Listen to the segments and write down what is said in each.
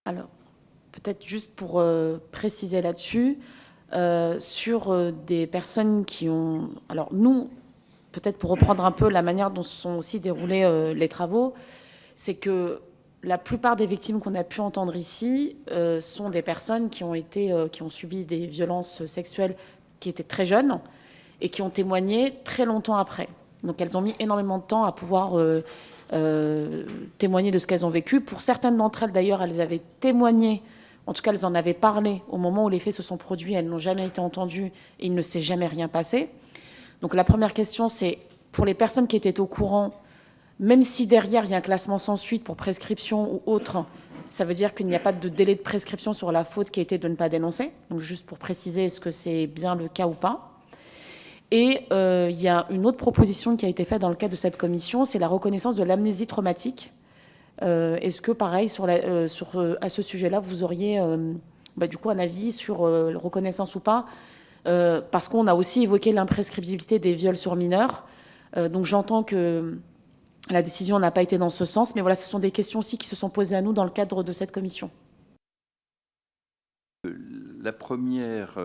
Alors, peut-être juste pour préciser là-dessus, sur des personnes qui ont... Alors, nous, peut-être pour reprendre un peu la manière dont se sont aussi déroulés les travaux, c'est que la plupart des victimes qu'on a pu entendre ici sont des personnes qui ont subi des violences sexuelles qui étaient très jeunes et qui ont témoigné très longtemps après. Donc elles ont mis énormément de temps à pouvoir témoigner de ce qu'elles ont vécu. Pour certaines d'entre elles, d'ailleurs, elles avaient témoigné, en tout cas elles en avaient parlé au moment où les faits se sont produits, elles n'ont jamais été entendues et il ne s'est jamais rien passé. Donc la première question, c'est pour les personnes qui étaient au courant, même si derrière il y a un classement sans suite pour prescription ou autre, ça veut dire qu'il n'y a pas de délai de prescription sur la faute qui a été de ne pas dénoncer. Donc juste pour préciser, est-ce que c'est bien le cas ou pas? Et il y a une autre proposition qui a été faite dans le cadre de cette commission, c'est la reconnaissance de l'amnésie traumatique. Est-ce que, pareil, à ce sujet-là, vous auriez du coup un avis sur reconnaissance ou pas? Parce qu'on a aussi évoqué l'imprescriptibilité des viols sur mineurs. Donc j'entends que la décision n'a pas été dans ce sens, mais voilà, ce sont des questions aussi qui se sont posées à nous dans le cadre de cette commission. La première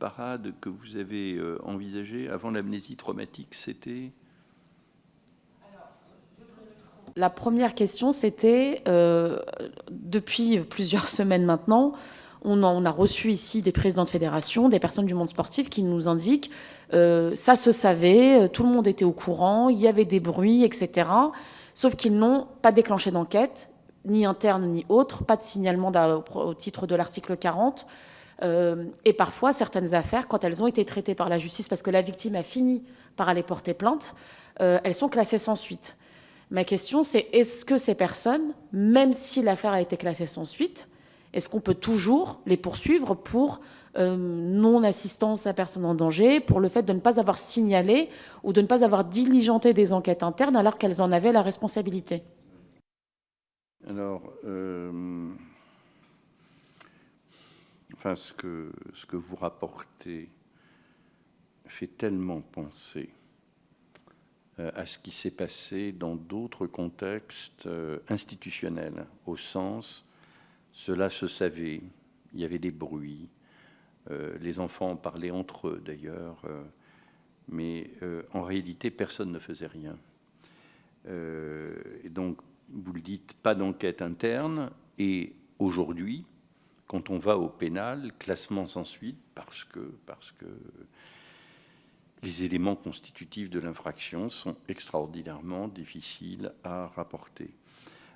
parade que vous avez envisagée avant l'amnésie traumatique, c'était? La première question, c'était, depuis plusieurs semaines maintenant, on a reçu ici des présidents de fédération, des personnes du monde sportif qui nous indiquent ça se savait, tout le monde était au courant, il y avait des bruits, etc. Sauf qu'ils n'ont pas déclenché d'enquête, ni interne ni autre, pas de signalement au titre de l'article 40. Et parfois, certaines affaires, quand elles ont été traitées par la justice, parce que la victime a fini par aller porter plainte, elles sont classées sans suite. Ma question, c'est est-ce que ces personnes, même si l'affaire a été classée sans suite, est-ce qu'on peut toujours les poursuivre pour non-assistance à personne en danger, pour le fait de ne pas avoir signalé ou de ne pas avoir diligenté des enquêtes internes alors qu'elles en avaient la responsabilité? Alors, ce que vous rapportez fait tellement penser à ce qui s'est passé dans d'autres contextes institutionnels, au sens, cela se savait, il y avait des bruits, les enfants en parlaient entre eux d'ailleurs, mais en réalité, personne ne faisait rien. Et donc, vous le dites, pas d'enquête interne, et aujourd'hui, quand on va au pénal, classement sans suite, parce que les éléments constitutifs de l'infraction sont extraordinairement difficiles à rapporter.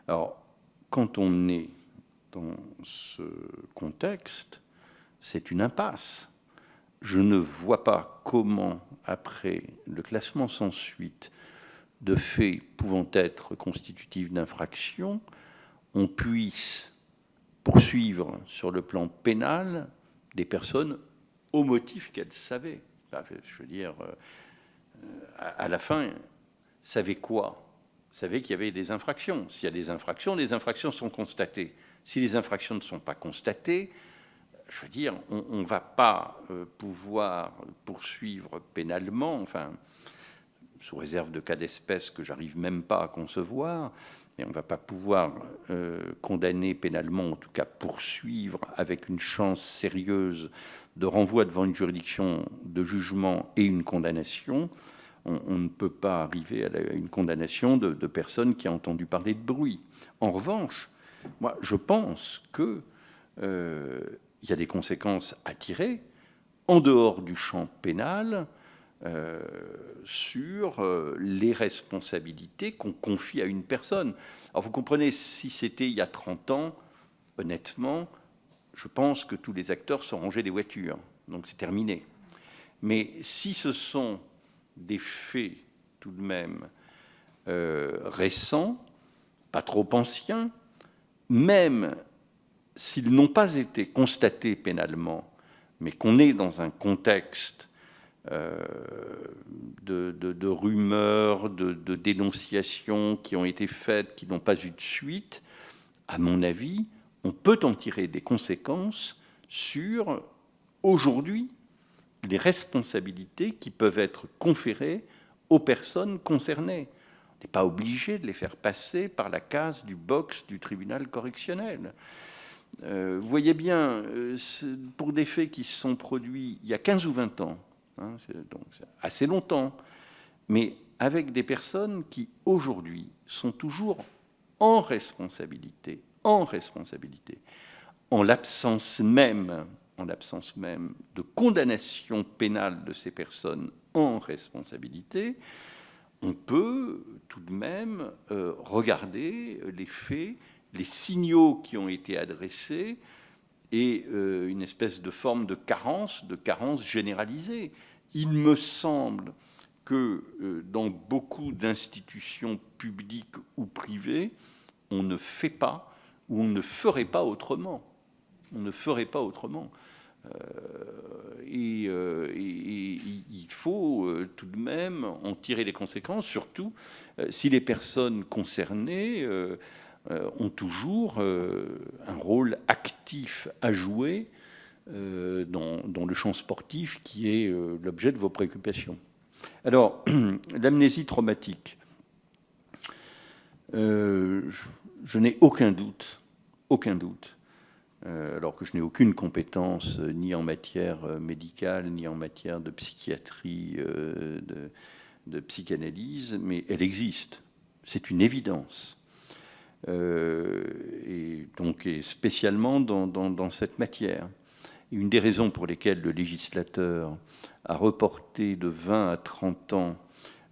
Alors, quand on est dans ce contexte, c'est une impasse. Je ne vois pas comment, après le classement sans suite de faits pouvant être constitutifs d'infraction, on puisse poursuivre sur le plan pénal des personnes au motif qu'elles savaient. Je veux dire, à la fin, savaient quoi? Savaient qu'il y avait des infractions. S'il y a des infractions sont constatées. Si les infractions ne sont pas constatées, je veux dire, on ne va pas pouvoir poursuivre pénalement, enfin, sous réserve de cas d'espèce que j'arrive même pas à concevoir, mais on ne va pas pouvoir condamner pénalement, en tout cas poursuivre avec une chance sérieuse de renvoi devant une juridiction de jugement et une condamnation. On ne peut pas arriver à une condamnation de personnes qui ont entendu parler de bruit. En revanche, moi, je pense que il y a des conséquences à tirer en dehors du champ pénal sur les responsabilités qu'on confie à une personne. Alors vous comprenez, si c'était il y a 30 ans, honnêtement, je pense que tous les acteurs sont rangés des voitures, donc c'est terminé. Mais si ce sont des faits tout de même récents, pas trop anciens, même s'ils n'ont pas été constatés pénalement, mais qu'on est dans un contexte de rumeurs, de dénonciations qui ont été faites, qui n'ont pas eu de suite, à mon avis, on peut en tirer des conséquences sur, aujourd'hui, les responsabilités qui peuvent être conférées aux personnes concernées. n'est pas obligé de les faire passer par la case du box du tribunal correctionnel. Vous voyez bien, pour des faits qui se sont produits il y a 15 ou 20 ans, hein, donc c'est assez longtemps, mais avec des personnes qui, aujourd'hui, sont toujours en responsabilité, en l'absence même de condamnation pénale de ces personnes en responsabilité, on peut tout de même regarder les faits, les signaux qui ont été adressés et une espèce de forme de carence généralisée. Il me semble que dans beaucoup d'institutions publiques ou privées, on ne fait pas ou on ne ferait pas autrement. On ne ferait pas autrement. Et il faut tout de même en tirer les conséquences, surtout si les personnes concernées ont toujours un rôle actif à jouer dans le champ sportif qui est l'objet de vos préoccupations. Alors, l'amnésie traumatique, je n'ai aucun doute, alors que je n'ai aucune compétence ni en matière médicale, ni en matière de psychiatrie, de psychanalyse, mais elle existe, c'est une évidence. Et donc, et spécialement dans cette matière. Une des raisons pour lesquelles le législateur a reporté de 20 à 30 ans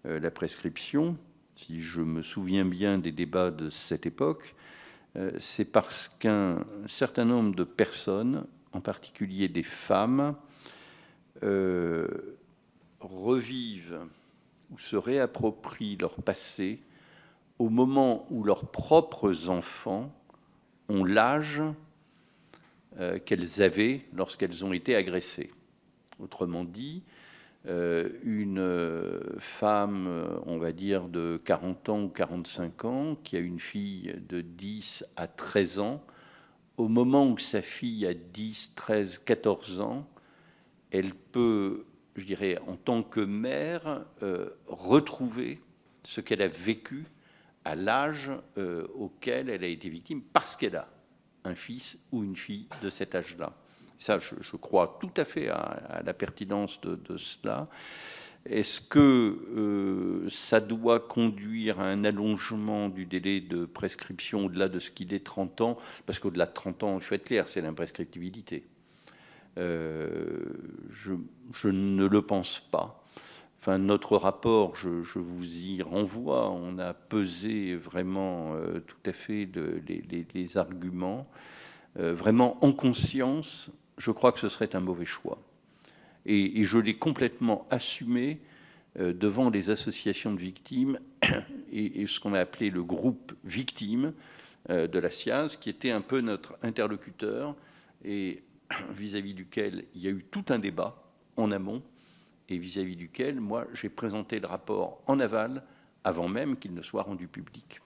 la prescription, si je me souviens bien des débats de cette époque, c'est parce qu'un certain nombre de personnes, en particulier des femmes, revivent ou se réapproprient leur passé au moment où leurs propres enfants ont l'âge qu'elles avaient lorsqu'elles ont été agressées. Autrement dit, une femme, on va dire, de 40 ans ou 45 ans, qui a une fille de 10 à 13 ans, au moment où sa fille a 10, 13, 14 ans, elle peut, je dirais, en tant que mère, retrouver ce qu'elle a vécu à l'âge auquel elle a été victime, parce qu'elle a un fils ou une fille de cet âge-là. Ça, je crois tout à fait à la pertinence de cela. Est-ce que ça doit conduire à un allongement du délai de prescription au-delà de ce qu'il est 30 ans? Parce qu'au-delà de 30 ans, il faut être clair, c'est l'imprescriptibilité. Je ne le pense pas. Enfin, notre rapport, je vous y renvoie, on a pesé vraiment tout à fait les arguments. Vraiment en conscience, je crois que ce serait un mauvais choix. Et je l'ai complètement assumé devant les associations de victimes et ce qu'on a appelé le groupe victime de la SIAZ, qui était un peu notre interlocuteur et vis-à-vis duquel il y a eu tout un débat en amont et vis-à-vis duquel, moi, j'ai présenté le rapport en aval avant même qu'il ne soit rendu public.